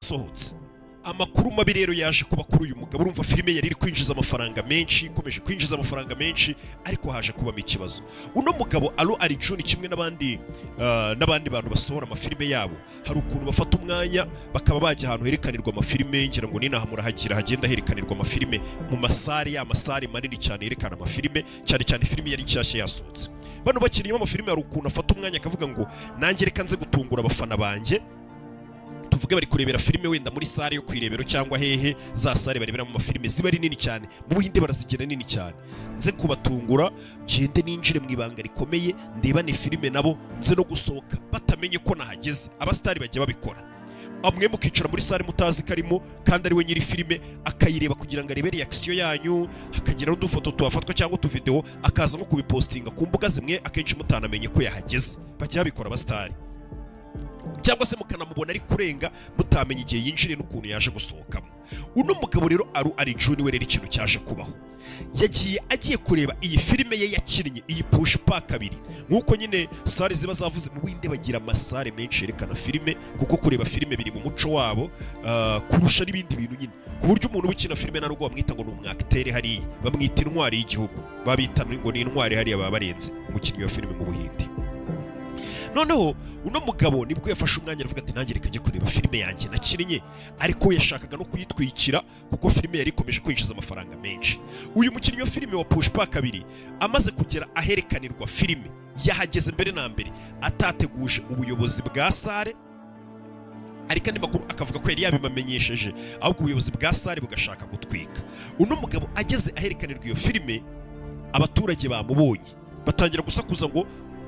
sohotse. Amakuru mabi rero yaje kuba kuri uyu mugabo. Urumva filime yari iri kwinjiza amafaranga menshi, ikomeje kwinjiza amafaranga menshi, ariko haje kubamo ikibazo. Uno mugabo Alu Arjun kimwe n'abandi bantu basohora amafilime yabo, hari ukuntu bafata umwanya bakaba bajya ahantu herekanirwa amafilime, ngira ngo ninaha murahagira hagenda herekanirwa amafilime mu masare, ya masare manini cyane yerekana amafilime, cyane cyane filime yari nshyashya yasohotse. Bano bakinnyi b'amafilime hari ukuntu afata umwanya akavuga ngo nanjye reka nze gutungura abafana banjye, tuvuge bari kurebera filime wenda muri sare yo kwirebero cyangwa hehe za sare bareberamo amafilime ziba ari nini cyane, mu Buhinde barazigena nini cyane, nze kubatungura ngende ninjire mu ibanga rikomeye ndebane filime nabo nze no gusohoka batamenye ko nahageze. Abasitari bajya babikora, amwe mukicara muri sare mutazi karimo kandi ari we nyiri filime, akayireba kugira ngo arebe reaction yanyu, hakagira n'udufoto tuhafatwa cyangwa utuvideo akaza nko kubipostinga ku mbuga zimwe, akenshi mutanamenye ko yahageze. Bajya babikora abasitari, cyangwa se mukanamubona ari kurenga mutamenye igihe yinjiriye n'ukuntu yaje gusohokamo. Uno mugabo rero Alu Arjun we rero ikintu cyaje kubaho, agiye kureba iyi filime ye yakinnye, iyi Pushpa 2, nk'uko nyine sare ziba zavuze mu Buhinde bagira amasare menshi yerekana filime, kuko kureba filime biri mu muco wabo kurusha n'ibindi bintu nyine, ku buryo umuntu ukina filime na nubwo bamwita ngo ni umwakiteri hariya, bamwita intwari y'igihugu, babita ngo ni intwari hariya, baba barenze umukinnyi wa filime mu Buhinde. Noneho uno mugabo nibwo yafashe umwanya aravuga ati nanjye reka njye kureba filime yanjye nakinnye, ariko yashakaga no kuyitwikira kuko filime yari ikomeje kwinjiza amafaranga menshi. Uyu mukinnyi wa filime wa Pushpa 2 amaze kugera aherekanirwa filime, yahageze mbere na mbere atateguje ubuyobozi bwa sare, ariko andi makuru akavuga ko yari yabimamenyesheje, ahubwo ubuyobozi bwa sare bugashaka gutwika. Uno mugabo ageze aherekanirwa iyo filime, abaturage bamubonye batangira gusakuza ngo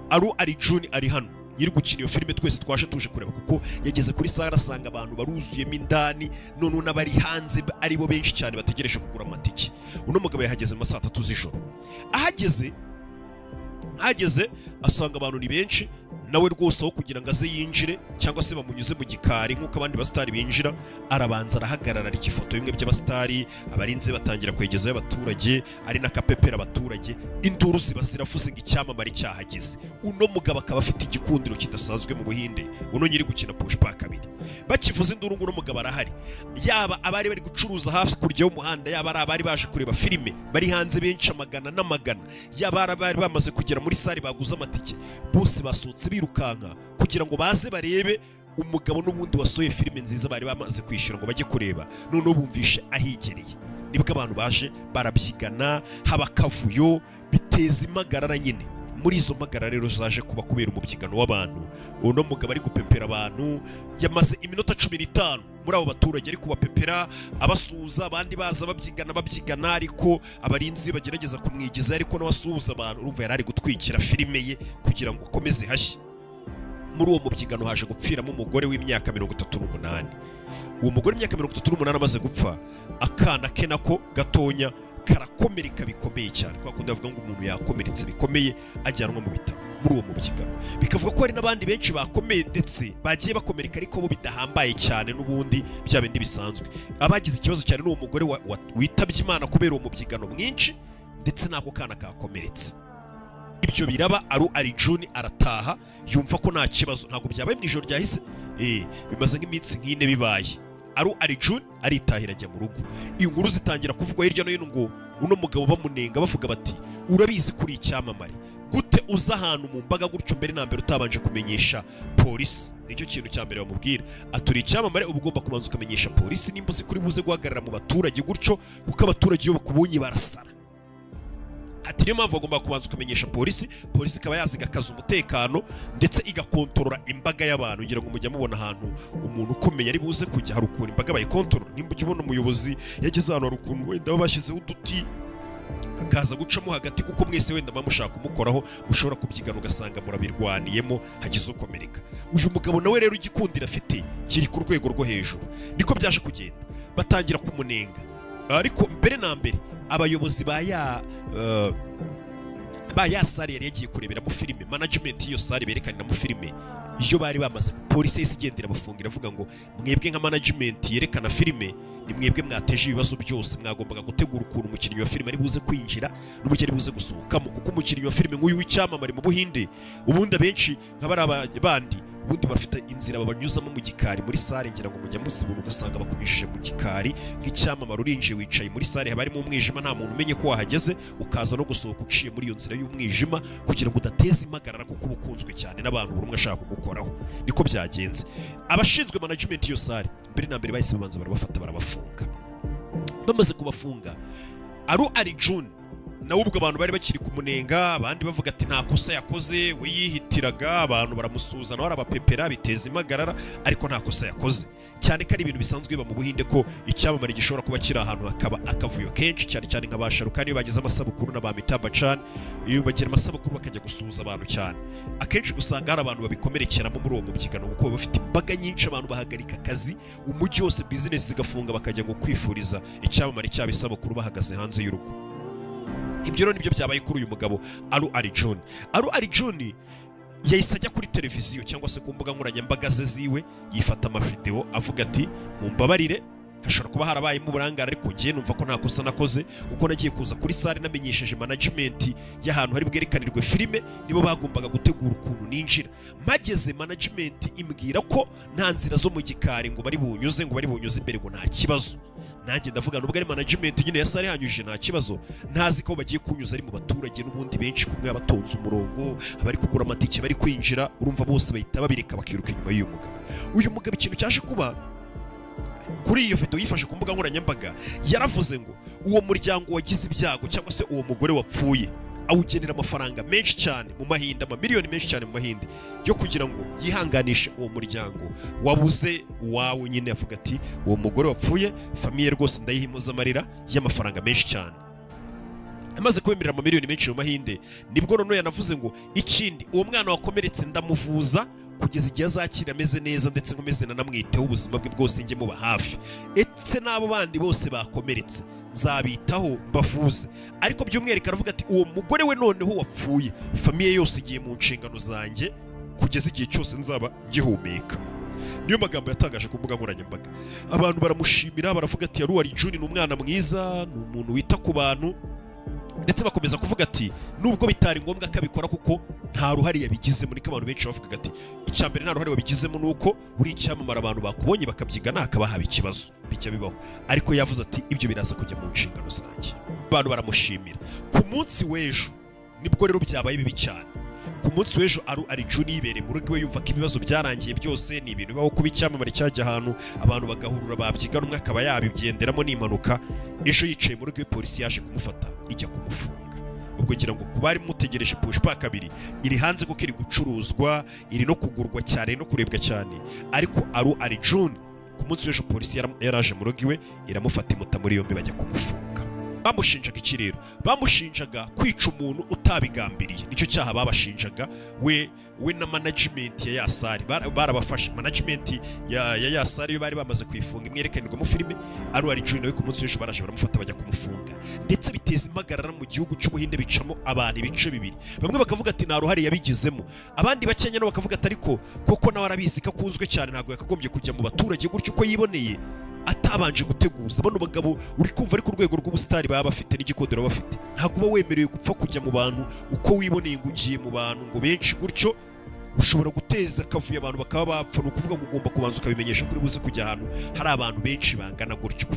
Alu Arjun ari hano, nyiri gukina iyo filime twese twaje tuje kureba, kuko yageze kuri sare asanga abantu baruzuyemo indani, none n'abari hanze aribo benshi cyane bategereje kugura amatike. Uno mugabo yahageze mu saa 3 z'ijoro. Ahageze asanga abantu ni benshi, nawe rwose aho kugira ngo aze yinjire cyangwa se bamunyuze mu gikari nk'uko abandi basitari binjira, arabanza arahagarara ari ifoto bimwe by'abasitari, abarinze batangira kwegezayo abaturage, ari n'akapepera abaturage, induru ziba ziravuze ngo icyamamare cyahageze. Uno mugabo akaba afite igikundiro kidasanzwe mu Buhinde, uno nyiri gukina Pushpa 2. Bakivuza induru ngo uno mugabo arahari, yaba abari bari gucuruza hafi kurya y'umuhanda, yaba ari abari baje kureba filime bari hanze benshi amagana n'amagana, yaba abari bamaze kugera muri sare baguze amatike, bose basohotse birukanka kugira ngo baze barebe umugabo n'ubundi wasohoye filime nziza bari bamaze kwishyura ngo bajye kureba. Noneho bumvishe ahigereye, nibwo abantu baje barabyigana, haba akavuyo, biteza impagarara nyine. Muri izo mpagarara rero zaje kuba kubera umubyigano w'abantu. Uno mugabo ari gupepera abantu, yamaze iminota 15 muri abo baturage ari kubapepera, abasuhuza, abandi baza babyigana, ariko abarinzi bagerageza kumwigiza, ariko n'abasuhuza abantu. Urumva yari ari gutwikira filime ye kugira ngo akomeze hashye. Muri uwo mubyigano haje gupfiramo umugore w'imyaka 38. Uwo mugore w'imyaka 38 amaze gupfa, akana ke nako gatonya karakomereka bikomeye cyane, kwa kundi bavuga ngo umuntu yakomeretse bikomeye ajyanwa mu bitaro. Muri uwo mubyigano bikavuga ko hari n'abandi benshi bakomeye ndetse bagiye bakomereka, ariko bo bidahambaye cyane, n'ubundi bya bindi bisanzwe. Abagize ikibazo cyane n'uwo mugore witabye Imana kubera uwo mubyigano mwinshi, ndetse n'ako kana kakomeretse. Ibyo biraba, Alu Arjun arataha yumva ko nta kibazo, ntabwo byabaye mu ijoro ryahise, bimaze nk'iminsi nk'ine bibaye. Alu Arjun aritahira ajya mu rugo. Inkuru zitangira kuvugwa hirya no hino ngo uno mugabo bamunenga bavuga bati urabizi kuri icyamamare, gute uza ahantu mu mbaga gutyo mbere na mbere utabanje kumenyesha polisi? Nicyo kintu cya mbere bamubwira, aturi icyamamare uba ugomba kubanza ukamenyesha polisi nimba uzi kuri buze guhagarara mu baturage gutyo, kuko abaturage iyo bakubonye barasara. Ati niyo mpamvu bagomba kubanza ukamenyesha polisi, polisi ikaba yaziga akaza umutekano ndetse igakontorora imbaga y'abantu. Ngira ngo mujya mubona ahantu umuntu ukomeye ari buze kujya, hari ukuntu imbaga bayikontorora. Nimba ujya ubona umuyobozi yageze ahantu, hari ukuntu wenda baba bashyizeho uduti akaza gucamo hagati, kuko mwese wenda bamushaka kumukoraho, mushobora kubyigana ugasanga murabirwaniyemo hagize ukomereka. Uyu mugabo nawe rero igikundiro afite kiri ku rwego rwo hejuru. Niko byaje kugenda, batangira kumunenga, ariko mbere na mbere abayobozi ba ya sare yari yagiye kureberamo filime, management y'iyo sare berekaniramo filime, iyo bari bamaze, polisi yahise igendera bafungira avuga ngo mwebwe nka management yerekana filime ni mwebwe mwateje ibibazo byose, mwagombaga gutegura ukuntu umukinnyi wa filime ari buze kwinjira n'uburyo ari buze gusohokamo, kuko umukinnyi wa filime nk'uyu w'icyamamare mu Buhinde, ubundi abenshi nk'abari bandi ubundi bafite inzira babanyuzamo mu gikari muri sare, ngira ngo mujya muzibona ugasanga bakunyujije mu gikari nk'icyamamare, urinjiye wicaye muri sare haba harimo umwijima, nta muntu umenye ko wahageze, ukaza no gusohoka uciye muri iyo nzira y'umwijima kugira ngo udateza impagarara kuko uba ukunzwe cyane n'abantu buri umwe ashaka kugukoraho. Niko byagenze. Abashinzwe management y'iyo sare mbere na mbere bahise babanza barabafata barabafunga. Bamaze kubafunga, Alu Arjun nawe ubwo abantu bari bakiri kumunenga, abandi bavuga ati nta kosa yakoze, we yihitiraga, abantu baramusuza nawe arabapepera biteza impagarara, ariko nta kosa yakoze. Cyane ko ari ibintu bisanzwe biba mu Buhinde ko icyamamare gishobora kuba kiri ahantu hakaba akavuyo kenshi, cyane cyane nka ba Shahrukh iyo bageze amasabukuru na ba Amitabh Bachchan, iyo bagira amasabukuru bakajya gusuhuza abantu cyane, akenshi gusanga hari abantu babikomerekeramo muri uwo mubyigano kuko baba bafite imbaga nyinshi, abantu bahagarika akazi, umujyi wose business zigafunga bakajya ngo kwifuriza icyamamare cyabo isabukuru bahagaze hanze y'urugo. Ibyo rero nibyo byabaye kuri uyu mugabo Alu Arjun. Alu Arjun yahise ajya kuri televiziyo cyangwa se ku mbuga nkoranyambaga ze ziwe, yifata amavideo avuga ati mumbabarire, hashobora kuba harabayemo uburangare ariko ngiye numva ko nta kosa nakoze, uko nagiye kuza kuri sare namenyesheje management y'ahantu hari bwerekanirwe filime, nibo bagombaga gutegura ukuntu ninjira. Mageze management imbwira ko nta nzira zo mu gikari ngo bari bunyuze imbere ngo nta kibazo. Nanjye ndavuga nubwo ari management nyine ya sare yanyujije nta kibazo, ntazi ko bagiye kunyuza ari mu baturage n'ubundi benshi kumwe abatonze umurongo, abari kugura amatike bari kwinjira, urumva bose bahita babireka bakiruka inyuma y'uyu mugabo. Uyu mugabo ikintu cyaje kuba kuri iyo video yifashe ku mbuga nkoranyambaga, yaravuze ngo uwo muryango wagize ibyago cyangwa se uwo mugore wapfuye awugenera amafaranga menshi cyane mu mahinde, amamiliyoni menshi cyane mu mahinde, yo kugira ngo yihanganishe uwo muryango wabuze wawe. Nyine avuga ati uwo mugore wapfuye famiye rwose ndayihimuza amarira y'amafaranga menshi cyane. Amaze kwemerera amamiliyoni menshi mu mahinde, nibwo noneho yanavuze ngo ikindi, uwo mwana wakomeretse ndamuvuza kugeza igihe azakira ameze neza, ndetse nkomeze nanamwiteho ubuzima bwe bwose njye muba hafi, etse n'abo bandi bose bakomeretse nzabitaho mbavuze. Ariko by'umwihariko aravuga ati uwo mugore we noneho wapfuye famiye yose igiye mu nshingano zanjye kugeza igihe cyose nzaba ngihumeka. Niyo magambo yatangaje ku mbuga nkoranyambaga. Abantu baramushimira, baravuga ati Alu Arjun ni umwana mwiza, ni umuntu wita ku bantu, ndetse bakomeza kuvuga ati nubwo bitari ngombwa ko abikora kuko nta ruhare yabigizemo. Niko abantu benshi bavugaga ati icyambere nta ruhare wabigizemo, nuko uri icyamamara abantu bakubonye bakabyigana hakaba haba ikibazo bijya bibaho, ariko yavuze ati ibyo biraza kujya mu nshingano zanjye. Abantu baramushimira. Ku munsi w'ejo nibwo rero byabaye bibi cyane. Ku munsi w'ejo Alu Arjun yibereye mu rugo iwe, yumva ko ibibazo byarangiye byose, ni ibintu bibaho kuba icyamamare cyajya ahantu abantu bagahurura babyigana, umwe akaba yabigenderamo n'impanuka. Ejo yicaye mu rugo iwe, polisi yaje kumufata ijya kumufunga. Ubwo ngira ngo ku bari mutegereje Pushpa 2 iri hanze kuko iri gucuruzwa, iri no kugurwa cyane no kurebwa cyane, ariko Alu Arjun ku munsi w'ejo polisi yaraje mu rugo iwe iramufata imuta muri yombi bajya kumufunga. Bamushinjaga iki rero? Bamushinjaga kwica umuntu utabigambiriye, nicyo cyaha babashinjaga. We na management ya Yasari barabafashe. Management ya Yasari yo bari bamaze kwifunga imwerekanirwamo filime. Alu Arjun nawe ku munsi w'ejo baraje baramufata bajya kumufunga, ndetse biteza impagarara mu gihugu cy'Ubuhinde, bicamo abantu ibice bibiri. Bamwe bakavuga ati nta ruhare yabigizemo, abandi bakenya nabo bakavuga ati ariko koko nawe arabizi ko akunzwe cyane, ntabwo yakagombye kujya mu baturage gutyo uko yiboneye atabanje guteguza. Bano bagabo uri kumva ari ku rwego rw'ubusitari baba bafite n'igikodero bafite, ntabwo uba wemerewe gupfa kujya mu bantu uko wiboneye ngo ugiye mu bantu ngo benshi gutyo, ushobora guteza akavuyo abantu bakaba bapfa. Ni ukuvuga ngo ugomba kubanza ukabimenyesha kuri buze kujya ahantu hari abantu benshi bangana gutyo.